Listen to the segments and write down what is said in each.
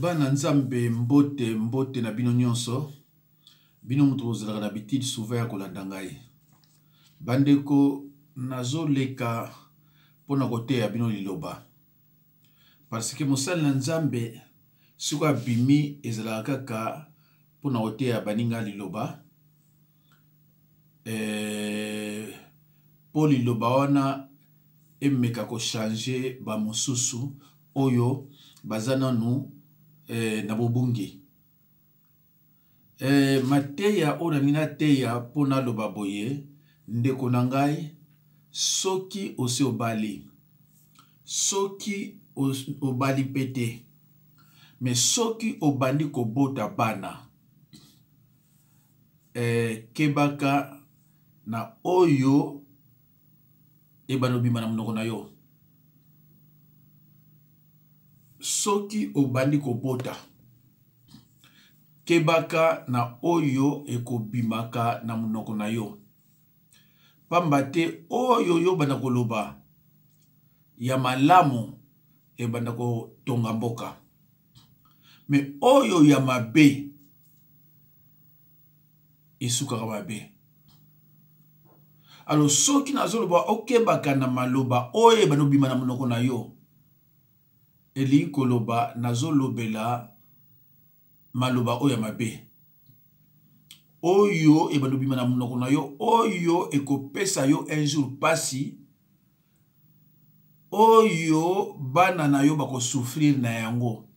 Bana nzambe mbote na bino nyonso. Bino mutu ozalaka na bitidi souvent ya kolanda ngai. Bandeko nazoleka pona koteya bino liloba. Parce que mosali na nzambe siko abimi ezalaka kaka pona koteya baninga liloba. Po liloba wana emeka ko changer ba mosusu oyo bazana nu na bobungi. Mateya ona nina teya pona loba boye ndeko na ngai soki osi obali. Soki obali pete. Mais soki obandi kobota bana. Kebaka na oyo ebanobima na munoko na yo. Soki obandi kobota. Kebaka na oyo ekobimaka na munoko na yo. Pambate oyo yo banda koloba ya malamu ebanda ko tonga mboka. Me oyo ya mabe esukaka mabe. Alors soki nazoloba okebaka na maloba oyo ebanda obima na munoko na yo. Eli koloba nazolobela maloba oyo ya mabe. Oyo ebanda obima na munoko na yo. Oyo ekopesa yo un jour pasi. Oyo bana na yo bako souffrir na yango.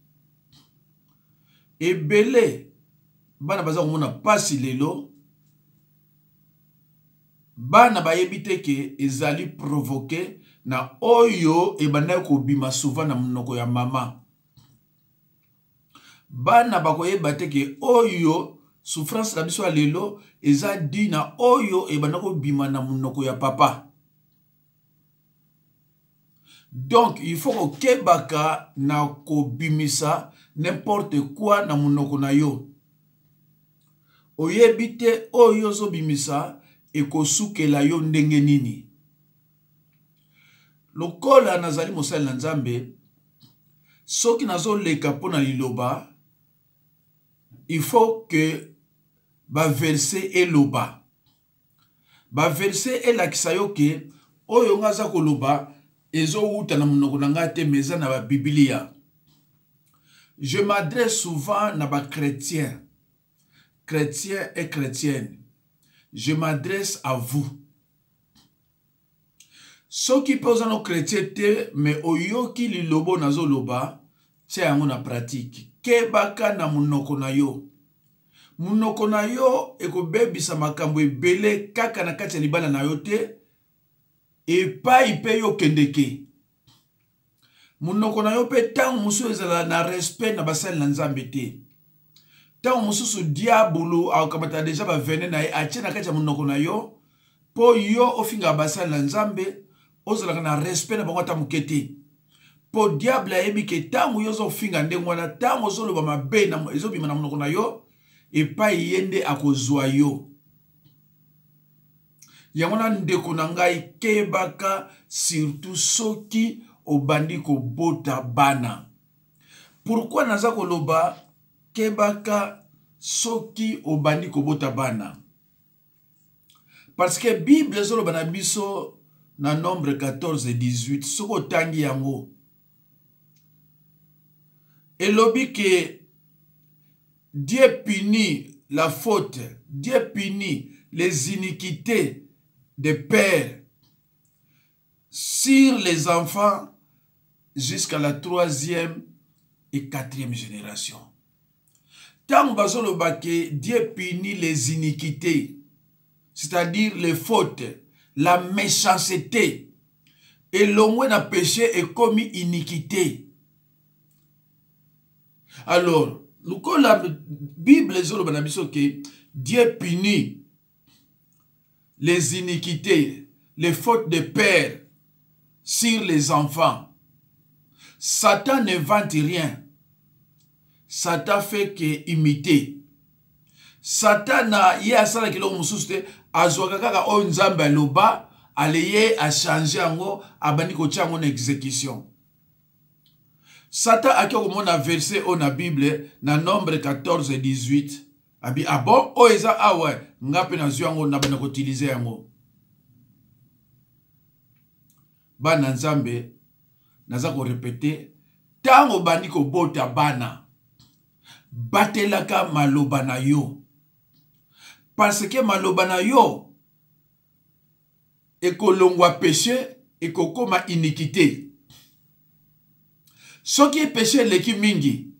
Ebele bana baza komona pasi lelo. Bana bayebite ke ezali provoqué na oyo ebanda kobima souvent na munoko ya mama. Bana bakoyeba te ke oyo souffrance na biso ya lelo eza di na oyo ebanda kobima na munoko ya papa. Donc il faut okebaka na kobimisa n'importe quoi na munoko na yo. Oyebite oyo zo bimisa ekosukela yo ndenge nini. Lokola nazali mosali na nzambe soki nazoleka pona liloba il faut que ba verset eloba. Ba verset elakisa yo ke oyo ngaza koloba ezo uta na munoko na nga te meza na ba Biblia. Je m'adresse souvent na ba chrétiens. Chrétiens et chrétiennes. Je m'adresse à vous. Soki posa no chrétien te mais oyoki lilobo nazoloba tia yango na pratique. Kebaka na munoko na yo. Munoko na yo ekobebisa makambo ebele kaka na kati ya libala na yo te epai pe yo kendeke. Munoko na yo pe tango musu ezala na respect na basali na nzambe te. Tango mususu diabolo akamata deja ba vene na atie na kati ya munoko na yo po yo ofinga basali na nzambe ozalaka na respect na bango ata mukete. Po diable ayebi ke tango yo zo finga ndenge wana tango zoloba mabe na ezobima na munoko na yo epai yende akozwa yo. Yango na ndeko na ngai kebaka surtout soki obandi kobota bana. Pourquoi naza koloba kebaka soki obandi kobota bana? Parce que Bible ezoloba na biso na Nombre 14 et 18 soko tangi yango. Elobi que Dieu punit la faute, Dieu punit les iniquités des pères sur les enfants jusqu'à la 3e et 4e génération. Tant que Dieu punit les iniquités, c'est-à-dire les fautes, la méchanceté, et l'homme n'a péché et commis iniquité. Alors, quand la Bible dit que Dieu punit les iniquités, les fautes de père sur les enfants, Satan ne vante rien. Satan fait que imiter. Satan na ye asala kilo mususu te azwaka kaka o nzambe loba aleye a changer yango abandi ko tiango na exécution. Satan a un verset au na Bible, na Nombre 14 et 18. Abi, ah bon, oh eza awa, ngape na zuango na bana utiliser yango. Bana nzambe, naza ko répéter, tango bandi ko bota bana, batelaka maloba na yo. Parce que maloba na yo, ekolongwa péché, ekokoma iniquité. Ce qui est péché leki mingi,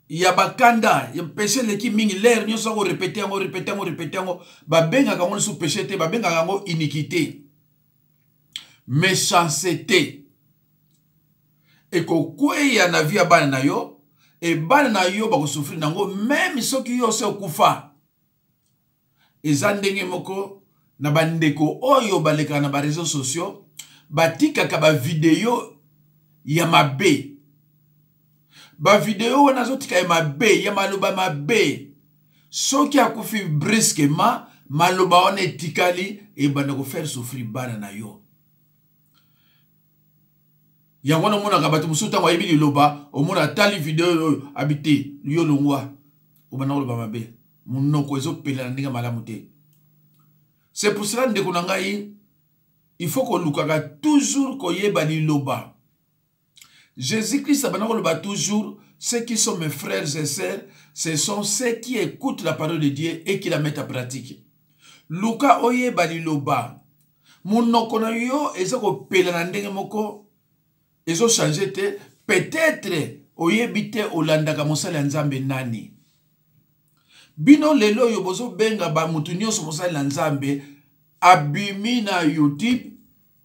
yabakanda, ya péché leki mingi, l'air nyo sa ko répéter yango, babenga kango sous péché te, babenga kango iniquité, méchanceté. Eko kwe ya na via bana na yo, e bana na yo bako souffrir nango, même soki yo se okufa. Eza ndenge moko, na bandeko oyo baleka na ba réseaux sociaux, batika ka ba vidéo ya mabe. Ba vidéo wana zotika ya mabe, ya maloba mabe. Soki akufi brusquement, maloba wana etikali, e bandeko faire souffrir bana na yo. Yango na mona kabatu musuta wa yibili loba, o mona tali vidéo habité, yo longwa, o bana loba mabe. Munoko ezo pela na ndinga malamu te. C'est pour cela ndeko na ngai, il faut que lukaka toujours koyeba li loba. Jésus-Christ a loba toujours, ceux qui sont mes frères et sœurs, ce sont ceux qui écoutent la parole de Dieu et qui la mettent en pratique. Luka oyeba li loba. Munoko na yo ezo ko pela na ndenge moko, ezo changer te, peut-être oyebite olandaka mosala nzambe nani. Bino lelo yo bozo benga ba mutu nyonso mosala nzambe abimi na YouTube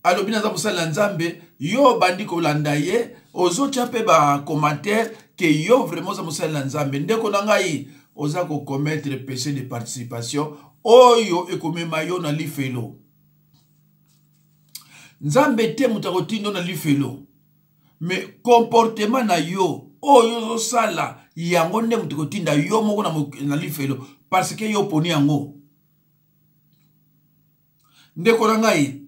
alobina za mosala nzambe yo bandi ko landa ye ozo chape ba commentaire que yo vraiment za mosala nzambe ndeko na ngai oza ko commettre péché de participation oyo ekomema yo na lifelo. Nzambe te mutakotindo na lifelo, mais comportement na yo oyo zo sala yango nde mutukotinda yo moko na lifelo parce que yo poni yango. Ndeko na ngai,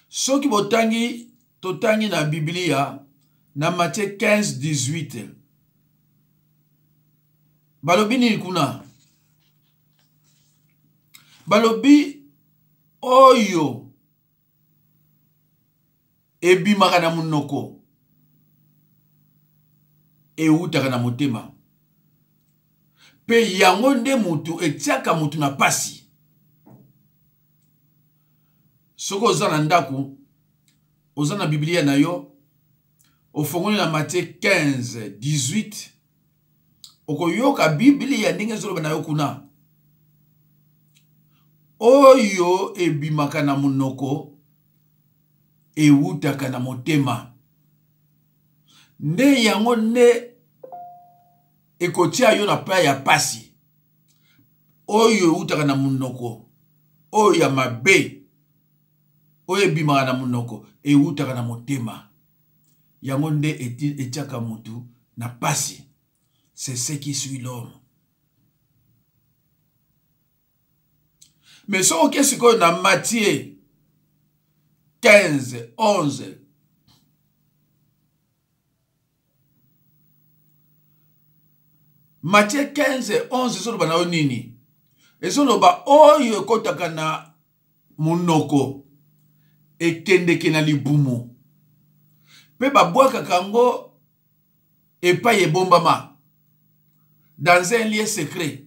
soki botangi totangi na Biblia na Matthieu 15-18 balobi nini kuna? Balobi oyo ebimaka na munoko eutaka na motema, pe yango nde mutu etiaka mutu na pasi. Soko oza na ndaku, oza na Biblia na yo, ofongoli na Matthieu 15-18, okoyoka Biblia ndenge zoloba na yo kuna. Oyo ebimaka na munoko eutaka na motema. Nde yango nde ekotia yo na pa ya pasi. Oyo eutaka na munoko, oyo ya mabe, oyo ebimaka na munoko eutaka na motema. Yango nde etiaka mutu na pasi. C'est ce qui suit l'homme. Mais so qu'est-ce qu'on a Matthieu 15-11. Matthieu 15-11 ezoloba na nini? Ezoloba oyo ekotaka na munoko ekendeke na libumu. Pe babwaka kango epai ebombama dans un lieu secret.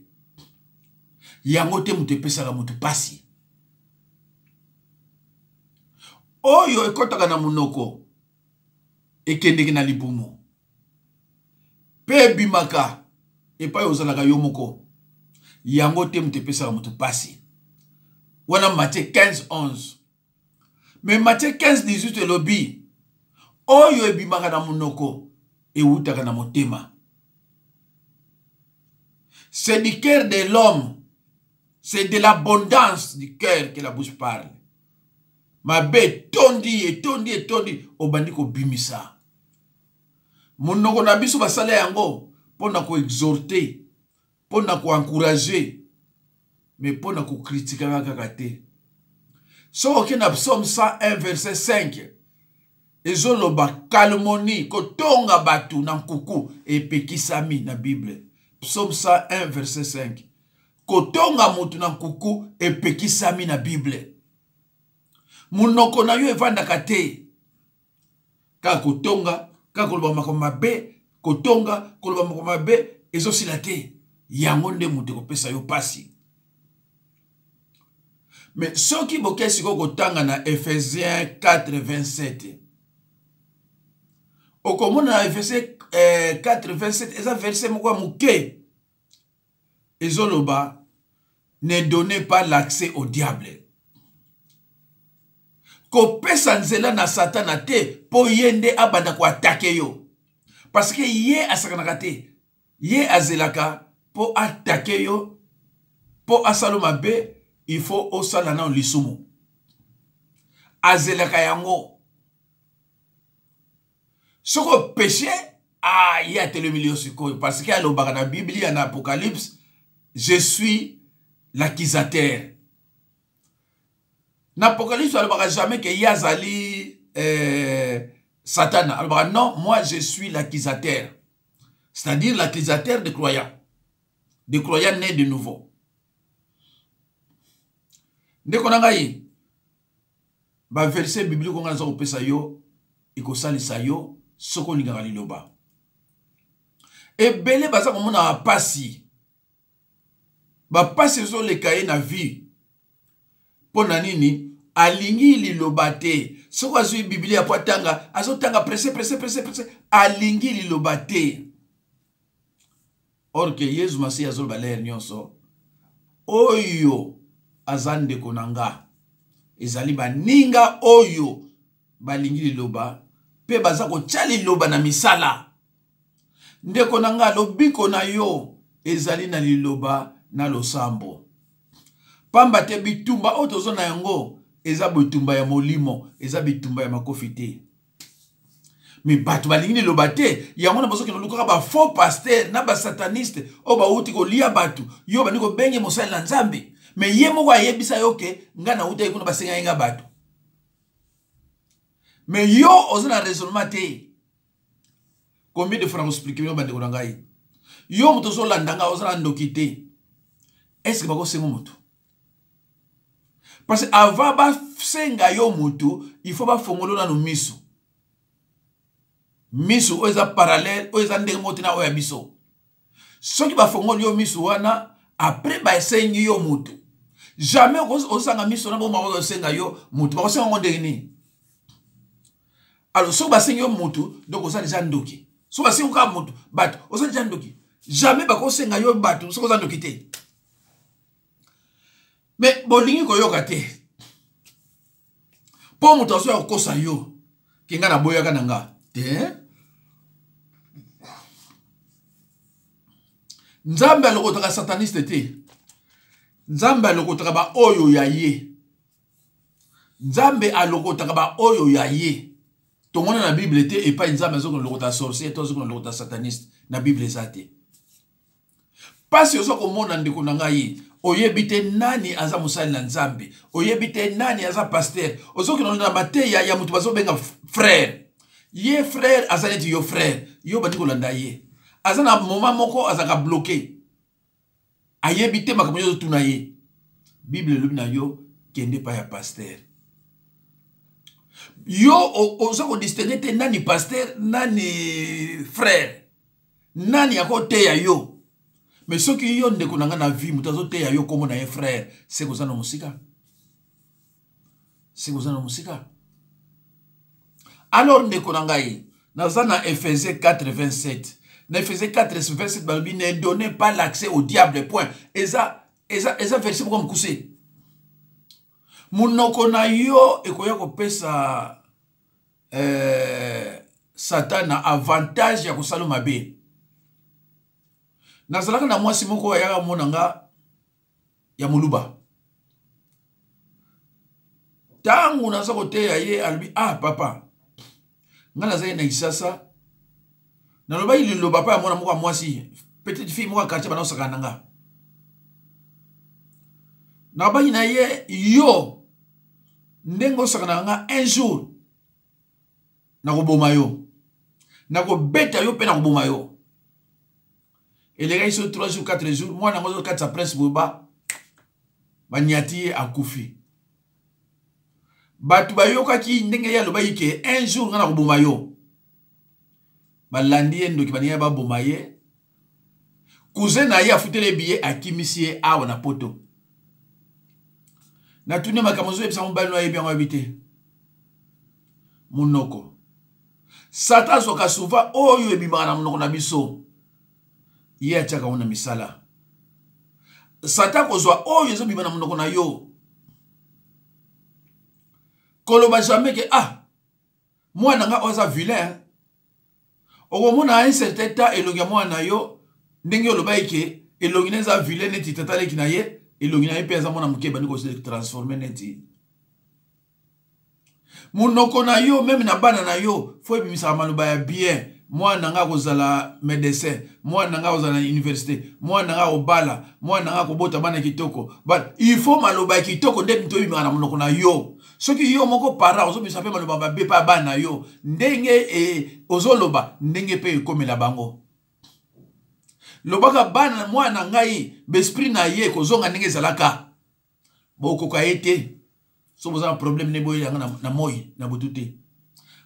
Yango te mutu epesaka mutu pasi. Oyo ekotaka na munoko ekendeke na libumu pe bimaka epai ozalaka yo moko. Yango te mutu epesaka mutu pasi. Wana Matthieu 15-11. Mais Matthieu 15-18 elobi oyo ebimaka na munoko eutaka na motema. C'est du cœur de l'homme, c'est de l'abondance du cœur que la bouche parle. Mabe tondi obandi ko bimisa. Munoko na biso basala yango pona ko exhorter, pona ko encourager, mais pona ko critiquer kaka te. So okena Psaume 101 verset 5. ezoloba calmonie kotonga batu na nkuku epekisami na Bible. Psaume 101 verset 5. Kotonga mutu na nkuku epekisami na Bible. Munoko na yo evandaka te. Ka kotonga, ka koloba makambo mabe, kotonga, koloba makambo mabe, ezosila te. Yango nde mutu kopesa yo pasi. Mais soki bokesi kotanga na Ephésiens 4:27. Okomona na Ephésiens 4:27, eza verset moko muke. Ezoloba, ne donnez pas l'accès au diable. Kopesa nzela na satana te po yende abanda ko attaquer yo. Parce que ye asakanaka te. Ye azelaka po attaquer yo, po asaloma be, il faut osala na lisumu. Azelaka yango. Soko péché, ye a tele milieu siko. Parce que alobaka na Bible, en Apocalypse, je suis l'accusateur. N'Apocalypse, on ne jamais que Yazali Satan. Alors, non, moi je suis l'accusateur. C'est-à-dire l'accusateur des croyants. Des croyants nés de nouveau. Dès qu'on a eu un verset biblique, on a dit yo, salisa yo, soko lingaka liloba. Et belé baza comme on a passi. Ba passi so le kaye na vie. Pona nini alingi liloba te. Soko azui Biblia po tanga, azotanga presse. Alingi liloba te. Or que Yesu masi azol baler nyonso. Oyo azande konanga. Ezali baninga oyo balingi liloba. Pe baza ko tchali liloba na misala. Ndeko nanga lobiko na yo ezali na liloba na losambo. Pamba te bitumba otozo na yango eza bitumba ya molimo, eza bitumba ya makofite. Mi batu balingi liloba te, yango na bozo ke luka ba faux pasteur na ba sataniste o ba uti ko lia batu, yo ba niko benge mosali na Nzambe. Me ye moko ayebisa yo ke nga na uta ikuna basenga yenga batu. Me yo ozo na raisonnement te. Combien de fois on explique yo bande konangai? Yo muto so landanga ozo na ndokite. Est-ce que bako sengo muto? Parce que avant ba senga yo mutu, il faut ba fongolo na no misu. Misu oza parallèle, oza ndenge motina oya biso. Soki ba fongolo yo misu wana, après ba sengi yo mutu. Jamais osanga misu na bo ma senga yo mutu, ba senga ndenge ni. Alors so ba sengi yo mutu, donc oza déjà ndoki. So ba sengi ka mutu, bat oza déjà ndoki. Jamais ba ko senga yo batu, so oza ndoki te. Mais bolingi ko yoka te. Po mutu aso ya kosa yo. Kinga na boya kananga. Te. Nzambe alokotaka sataniste te. Nzambe alokotaka ba oyo ya ye. Nzambe alokotaka ba oyo ya ye. Tomona na Bible te et pas nzambe azoko lokota sorcier, to azoko lokota sataniste na Bible zate. Pasi ozo komona ndeko na ngai. Oyebite nani aza musali na Nzambe. Oyebite nani aza pasteur. Ozo kino na mateya ya mutu bazo benga frère. Ye frère azaleti yo frère. Yo bandi kolanda ye. Azana moment moko azaka bloqué. Ayebite makambo yo tuna ye. Bible lubina yo kende pa ya pasteur. Yo ozo ko distinguer te nani pasteur, nani frère. Nani akote ya yo. Mais ce qui yon de konanga na vie, mutazote ya yo komo na ye frère, c'est kozana musika. C'est kozana musika. Alors ne konanga ye, na Ephésiens 4:27. Na Ephésiens 4:27 balbi ne donnez pas l'accès au diable point. Eza verset pour comme couser. Munoko na yo ekoya ko pesa Satan avantage ya kosalo mabe. Nazalaka na mwasi moko ya monanga ya muluba. Tangu naza kote ya ye albi papa. Nga naza na isasa. Na loba ili loba pa ya mwana moko mwasi. Petite fille moko quartier bana osaka nanga. Na ba na ye yo ndengo osaka nanga un jour. nakoboma yo. Nakobeta yo pe nakoboma yo. Et les gars, ils sont 3 jours, 4 jours. Moi, dans mon 4 sa presse boba. Banyati a koufi. Batu bayoka ki ndenge ya loba yike un jour ngana koboma yo. Balandi endo ki baniya ba boma ye. Cousin na ye a foutu les billets à Kimisie a wana poto. Na tune makamozo epsa mbalo ya bien habité. Munoko. Satan soka souvent oyo ebimana munoko na biso. Ye achaka una misala. Satan kozwa oyo ezo bimana munoko na yo. Koloba jamais que moi nanga oza vilain. Ogo mona un certain temps elongi mwana yo ndenge oloba ike elongi neza vilain neti tatale kinaye elongi na ye pesa mona mukeba ndiko se transformer neti. Munoko na yo même na bana na yo faut bimisa maloba ya bien. Moi nanga kozala médecin, moi nanga kozala université, moi nanga obala, moi nanga kobota bana kitoko. But il faut maloba kitoko nde mito bimana na munoko na yo. Soki yo moko para ozo bisape maloba ba bepa bana yo ndenge ozoloba ndenge pe ekomela bango. Lobaka bana mwana ngai besprit na ye kozonga ndenge zalaka. Boko ka ete so boza problème ne boye na moyi na butute.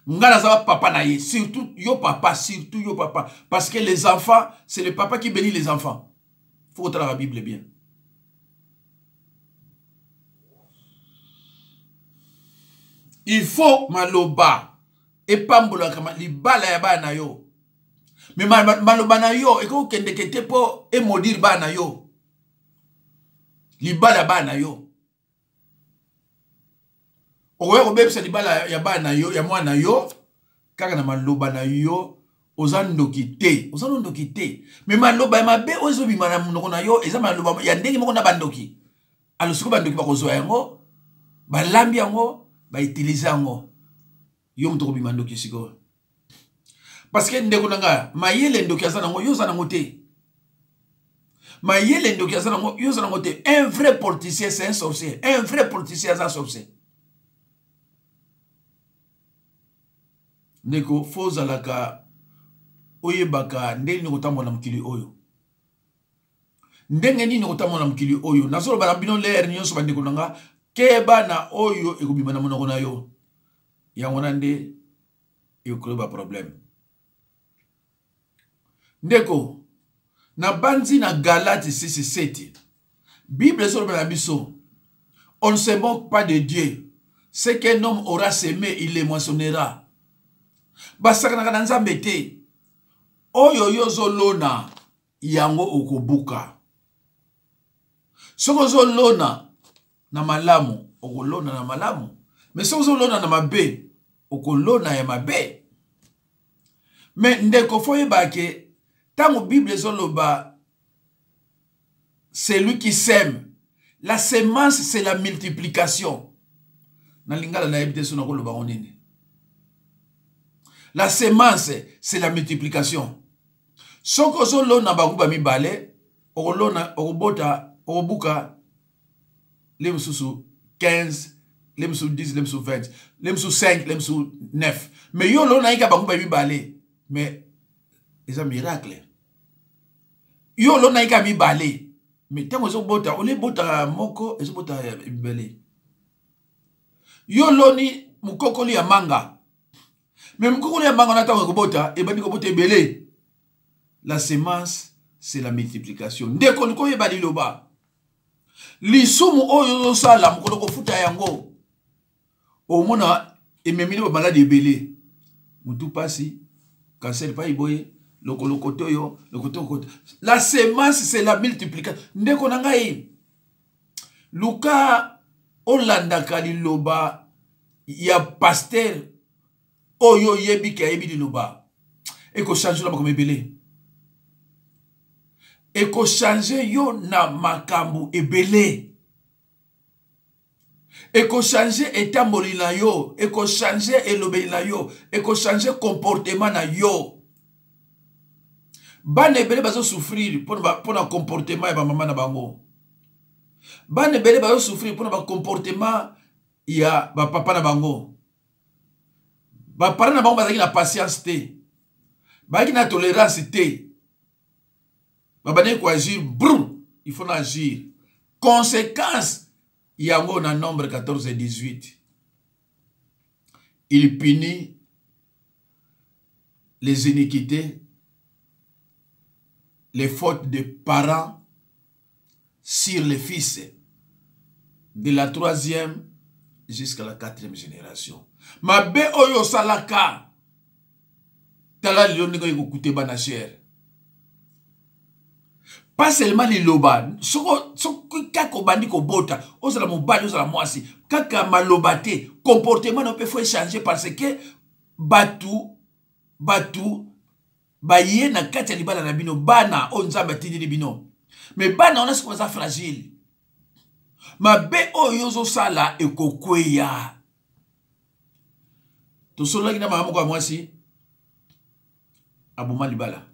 Ngana za papa na ye, surtout yo papa, parce que les enfants, c'est le papa qui bénit les enfants. Faut que la Bible bien. Il faut maloba et pambola kama libala ya bana yo. Mais maloba na yo, eko kende kete po e maudire bana yo. Libala bana yo. Owe ko bebisa libala ya bana yo, ya mwana yo, kaka na maloba na yo, ozandoki te. Mais maloba ya mabe ozo bimana munoko na yo, eza maloba ya ndenge moko na bandoki. Alors siko bandoki ba kozwa yango, ba lambi yango, ba utiliser yango. Yo mutoko bimandoki siko. Parce que ndeko nanga, mayele ndoki azana ngo yo zana ngote. Mayele ndoki azana ngo yo zana ngote. Un vrai politicien c'est un sorcier. Un vrai politicien c'est un sorcier. Ndeko foza laka oyebaka ndenge kotambola mukili oyo. Ndenge nini kotambola mukili oyo. Nasolo bana bino leer nyonso bandeko nanga keba na oyo ekobima na monoko na yo. Yango nande yokoba problème. Ndeko na banzi na Galate 6:7. Bible solo bana biso. On ne se moque pas de Dieu. Ce qu'un homme aura semé, il le moissonnera. Basaka na nzambe te. Oyo yozo lona yango okobuka. Soko zo lona na malamu, okolona na malamu. Mais soko zo lona na mabe, okolona ya mabe. Mais ndeko foye bake, tango Bible zoloba, c'est lui qui sème. La semence, c'est la multiplication. Na lingala na ebite sona koloba onene. La semence, c'est la multiplication. Soko zo lona bakuba mibale, okolona, okobota, okobuka, lemsusu 15, lemsu 10, lemsu 20, lemsu 5, lemsu 9. Mais yo lona ika bakuba mibale, mais c'est un miracle. Yo lona ika mibale, mais tango zo bota, ole bota moko, ezo bota mibale. Yo loni mukokoli ya manga. Mais mukokoli ya manga nata ngobota, e bandi kobota ebele. La semence, c'est la multiplication. Ndeko niko yebali loba. Lisumu oyo sala mukolo ko futa yango. Omona ememile ba maladi ebele. Mutu pasi, cancer pa iboye, lokolokotoyo, lokotoko. La semence, c'est la multiplication. Ndeko nangai. Luka Olanda kaliloba ya pasteur oyo yebi ka yebi liloba. Eko change la makomebele. Eko change yo na makambu ebele. Eko change etamboli na yo. Eko change elobeli na yo. Eko change comportement na yo. Bane ebele bazo souffrir pour na comportement ya ba mama na bango. Bane ebele bazo souffrir pour na ba comportement ya ba papa na bango. Baparents na bango bazaki na patience te. Bazaki na tolérance te. Babane ko agir, brum, il faut agir. Conséquence, yango na nombre 14 et 18. Il punit les iniquités, les fautes des parents sur les fils de la 3e jusqu'à la 4e génération. Mabe oyo salaka tala lilo ndenge ekokute bana cher. Pas seulement les loba, soko kako bandi ko bota, ozala mobali ozala mwasi, kaka malobate, comportement no peut faut changer parce que batu baye na kati ya libala na bino bana o nzambe atindeli bino. Mais bana on a ce qu'on a fragile. Mabe oyo zo sala ekokweya. To solo kina mama kwa mwasi abuma libala.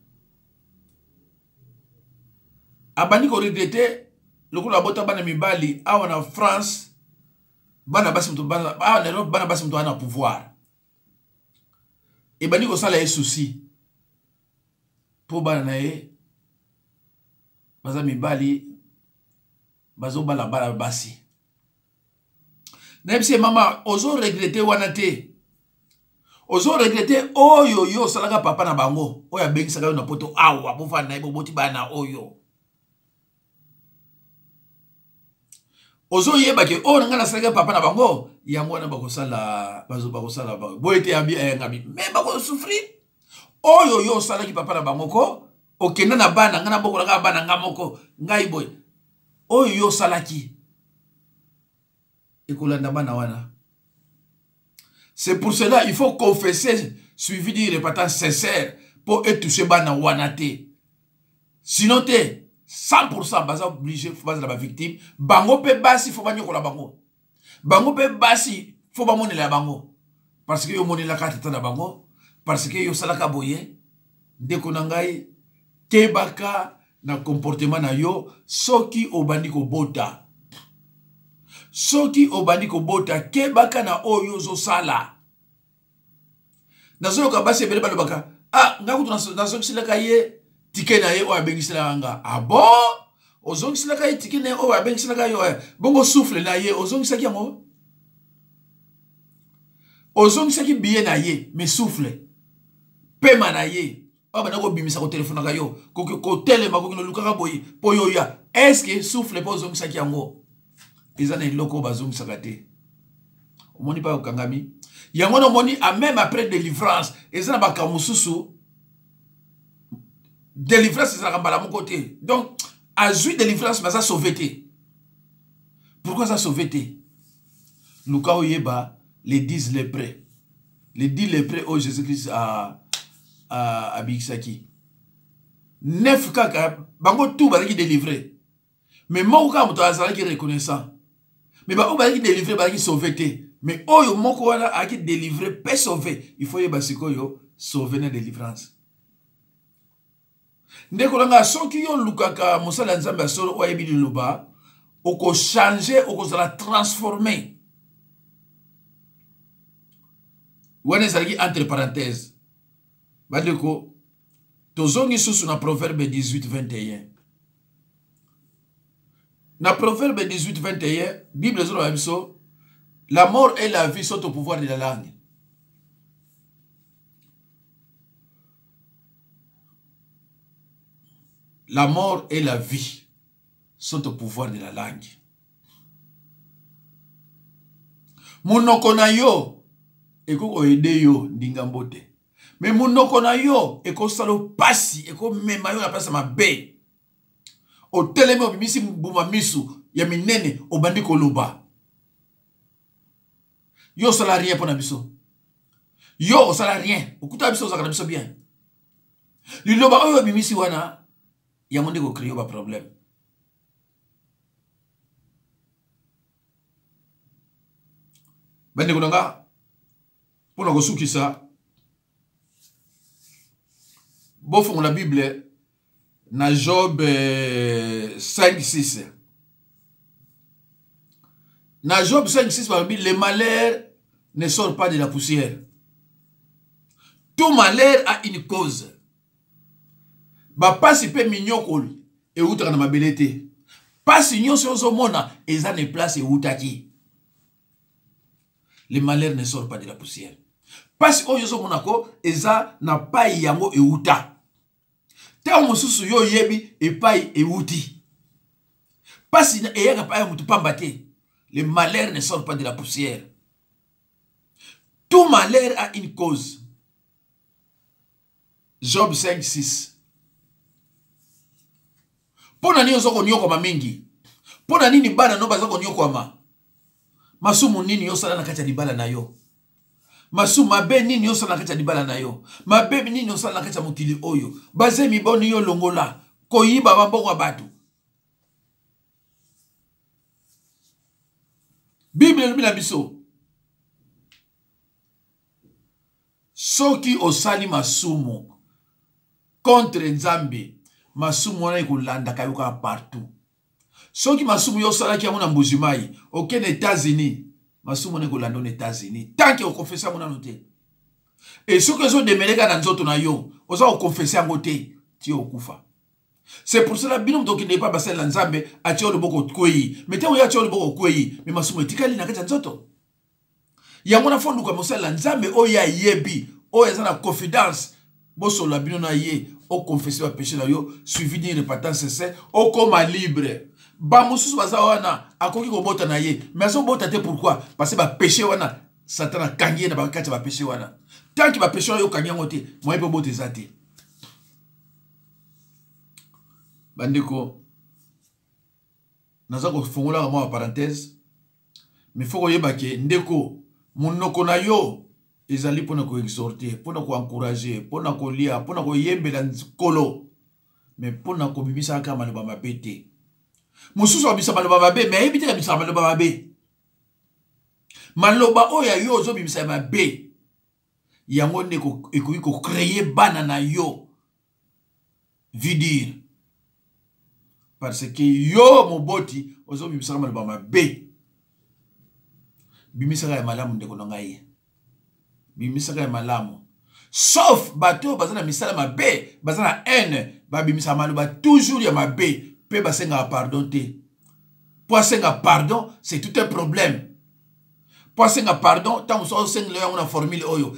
Abandi ko regrete lokola bota bana mibali awa na France bana basi mtu bana awa na Europe bana basi mtu ana pouvoir. E bandi ko sala e souci po bana na e baza mibali bazo bala bala basi. Na bisi mama ozo regrete wana te. Ozo regrete oyo yo salaka papa na bango oya bengisa ka na poto awa bofa na ibo boti bana oyo. Ozo yeba ke o nga na salaka papa na bango yango na bakosala bazo bakosala ba boyete ya bien ngabi mais bako souffrir oyo yo salaki papa na bango ko okenda na bana nga na bokola ka bana nga moko ngai boy oyo yo salaki ekolanda bana wana. C'est pour cela il faut confesser suivi de repentance sincère pour être touché bana wana te. Sinon te 100% baza obligé faut baza la victime bango pe basi faut banyo kola bango. Bango pe basi faut ba monela bango parce que yo monela ka tata na bango parce que yo salaka boye ndeko na ngai kebaka na comportement na yo soki obandi ko bota. Soki obandi ko bota kebaka na oyo zo sala. Nazo ka basi bele balobaka ah ngakutu nazo silaka ye tike na ye o abengisela nga. Ah bon? Ozongisa ka ye tike na ye o abengisela ka yo bongo souffle na ye ozongisa ki yango. Ozongisa ki biye na ye mais souffle. Pema na ye. O bana ko bimisa ko téléphone ka yo ko telema ko no lukaka boyi po yo ya. Est-ce que souffle po ozongisa ki yango? Ils ont loko bazong sakate. Omoni pa okangami. Yango no moni a même après délivrance, ils ont baka mususu. Délivrance c'est la bala mon côté. Donc a joué délivrance mais ça sauveté. Pourquoi ça sauveté? Luka oyeba les 10 lépreux. Les 10 lépreux au Jésus-Christ à Bixaki. 9 kaka bango tout bazaki délivré. Mais moi ka muto azalaki reconnaissant. Mais bah on va qui délivrer bah qui sauver mais oh yo moko wana a qui délivrer peut sauver il faut y basiko yo sauver na délivrance ndeko langa soki yo lukaka mosala nzambe solo oyebi luba oko changer oko sala transformer wana zalaki entre parenthèses bandeko tozongi susu na proverbe 18-21. Dans Proverbe 18-21, Bible dit la mort et la vie sont au pouvoir de la langue. La mort et la vie sont au pouvoir de la langue. Monoko na yo eko oede yo ndingambote. Mais monoko na yo eko salo pasi eko mema yo na place mabe. O teleme obimisi mbuma misu ya minene obandi koloba. Yo sala rien pour na biso. Yo sala rien. Okuta biso zakana biso bien. Liloba oyo obimisi wana ya monde ko créer ba problème. Bande konanga pour ko sukisa. Bofo la Bible na Job 5-6. Na Job 5-6, le malheur ne sort pas de la poussière. Tout malheur a une cause. Pasi pe minyokol e utra na mabelete. Pasi nyonso ozomona eza ne place e utaki. Le malheur ne sort pas de la poussière. Pasi oyo ozomona ko eza na pai yango e uta. Te mosusu yo yebi e pai e uti. Pasi e yaka pai mutu pambate. Le malheur ne sort pas de la poussière. Tout malheur a une cause. Job 5, 6. Pona nini ozoko nyokoma mingi? Pona nini bana no bazoko nyokoma? Masumu nini yosala na kati ya libala na yo? Masumu mabe nini yosala na kati ya libala na yo? Mabe nini yosala na kati ya mokili oyo? Baze miboni yo longola. Koyiba bamboko batu. Bible elobi na biso. Soki osali masumu contre Nzambe, masumu wana ekolanda kayoka partout. Soki masumu yo sala ki yango na mbujimai, okene États-Unis, masumu wana ekolanda na États-Unis. Tant que okonfessa mona note. Et soki ozo demeleka na nzoto na yo, oza okonfessa yango te, ti okufa. C'est pour cela bino mto kende pa basala Nzambe ati o loboko kwei. Mete oya ati o loboko kwei, mais masumu etikali na kati ya nzoto. Yango na fondu kwa mosala Nzambe oya yebi, oya za na confidence. Boso la bino na ye, o confesser wa péché na yo, suivi d'une repentance sincère, o koma libre. Ba mususu baza wana, akoki ko bota na ye. Mais azo bota te pourquoi? Parce que ba péché wana, Satan a kangi na ba kati ba péché wana. Tant que ba péché wana yo kangi ngote, moi pe bota ezate. Bandeko, naza ko fongola moi parenthèse. Mais faut ko yeba ke ndeko, monoko na yo ezali pona ko exhorter, pona ko encourager, pona ko lia, pona ko yembela nkolo. Mais pona ko bibisa ka maloba mabete. Mususu abisa maloba mabe, mais ebite abisa maloba mabe. Maloba oya yo zo bibisa mabe. Yango ne ko ekoki ko créer bana na yo. Vidir. Parce que yo moboti ozo bibisa maloba mabe. Bimisa ka malamu ndeko na ngai. Bimisaka ya malamu. Sauf bato bazana misala mabe, bazana haine, ba bimisa maloba toujours ya mabe, pe basenga pardon te. Pour senga pardon, c'est tout un problème. Pour senga pardon, tant so senga le na formule oyo.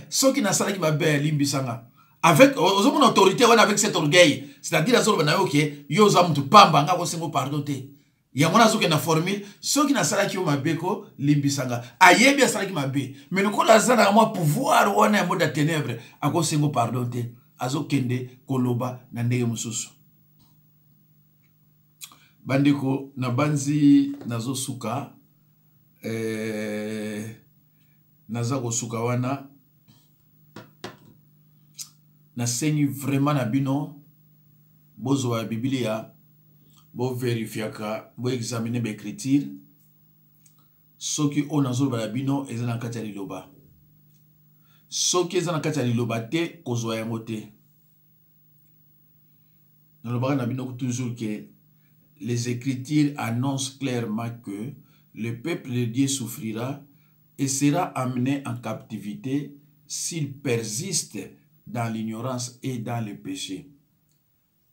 Ceux qui na sala ki mabe limbisanga. Avec mon autorité on avec cet orgueil, c'est-à-dire azolo na yo ke yo za mutu pamba nga ko sengo pardon te. Yangona zuke na formule, ceux qui na sala ki o mabeko limbisanga. Ayebi a sala ki mabe. Mais le kola zana moi pouvoir wana mode de ténèbres, ako sengo pardon te. Azo kende koloba na ndenge mususu. Bandeko na banzi nazo suka naza ko suka wana na sengi vraiment na bino bozo wa Biblia. Bo vérifiaka, bo examiner ba écriture. Soki on azolo ba bino ezana kati ya liloba. Soki ezana kati ya liloba te kozwa yango te. Naloba na bino toujours que les écritures annoncent clairement que le peuple de Dieu souffrira et sera amené en captivité s'il persiste dans l'ignorance et dans le péché.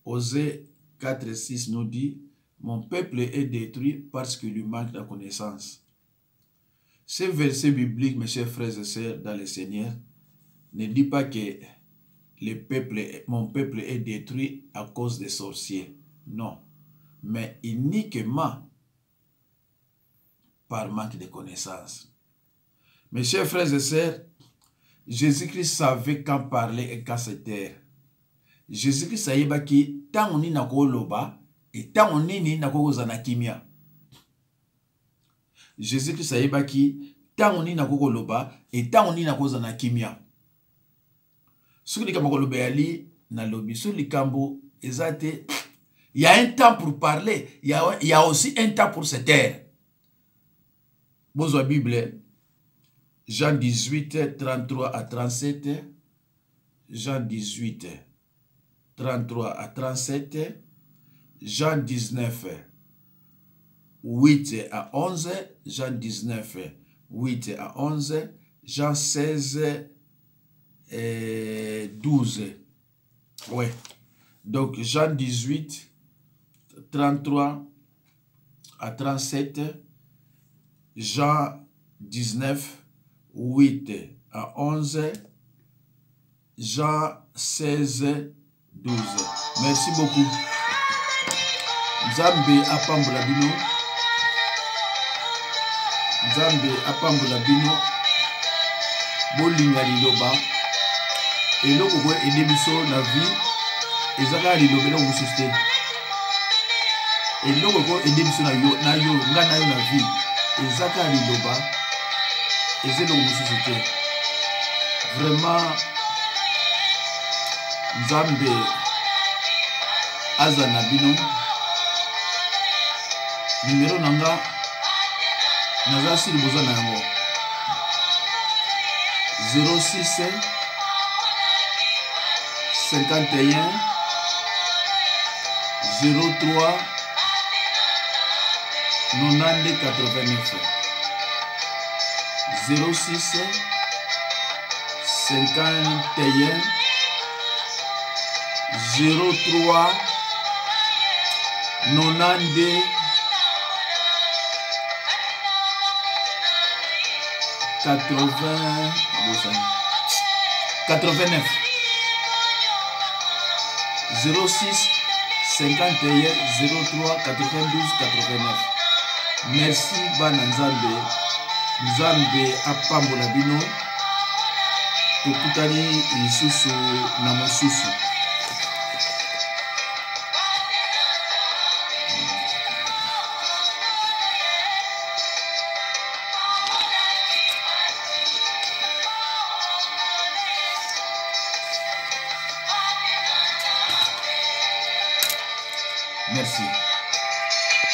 Osée 4,6 nous dit, mon peuple est détruit parce qu'il lui manque de connaissance. Ce verset biblique, mes chers frères et sœurs, dans le Seigneur, ne dit pas que mon peuple est détruit à cause des sorciers. Non. Mais uniquement par manque de connaissance. Mes chers frères et sœurs, Jésus-Christ savait quand parler et quand se taire. Jésus-Christ savait que tant on na ko loba et tant on na ko zana kimia. Jésus-Christ savait que tant on na ko loba et tant on na ko zana kimia. Ce que les kamako loba yali na lobi sur les kambo ezate. Il y a un temps pour parler, il y a aussi un temps pour se taire. Bozo Bible Jean 18 33 à 37. Jean 18 33 à 37, Jean 19, 8 à 11, Jean 19, 8 à 11, Jean 16, 12. Ouais. Donc, Jean 18, 33 à 37. Jean 19, 8 à 11. Jean 16, 12. Merci beaucoup. Nzambe apambola bino. Nzambe apambola bino. Bolinga liloba. Eloko ko ede biso na vie. Ezaka lilobela mususu te. Eloko ko ede biso na yo nga na yo na vie. Ezaka liloba. Ezelo mususu te. Vraiment Nzambe aza na bino. Numéro nanga naza sili boza na yango 06 51 03 90 89. 06 51 03 90 89. 06 51 03 92 89. Merci bana Nzambe. Nzambe apambola bino. Tokutani lisusu na mosusu. Merci.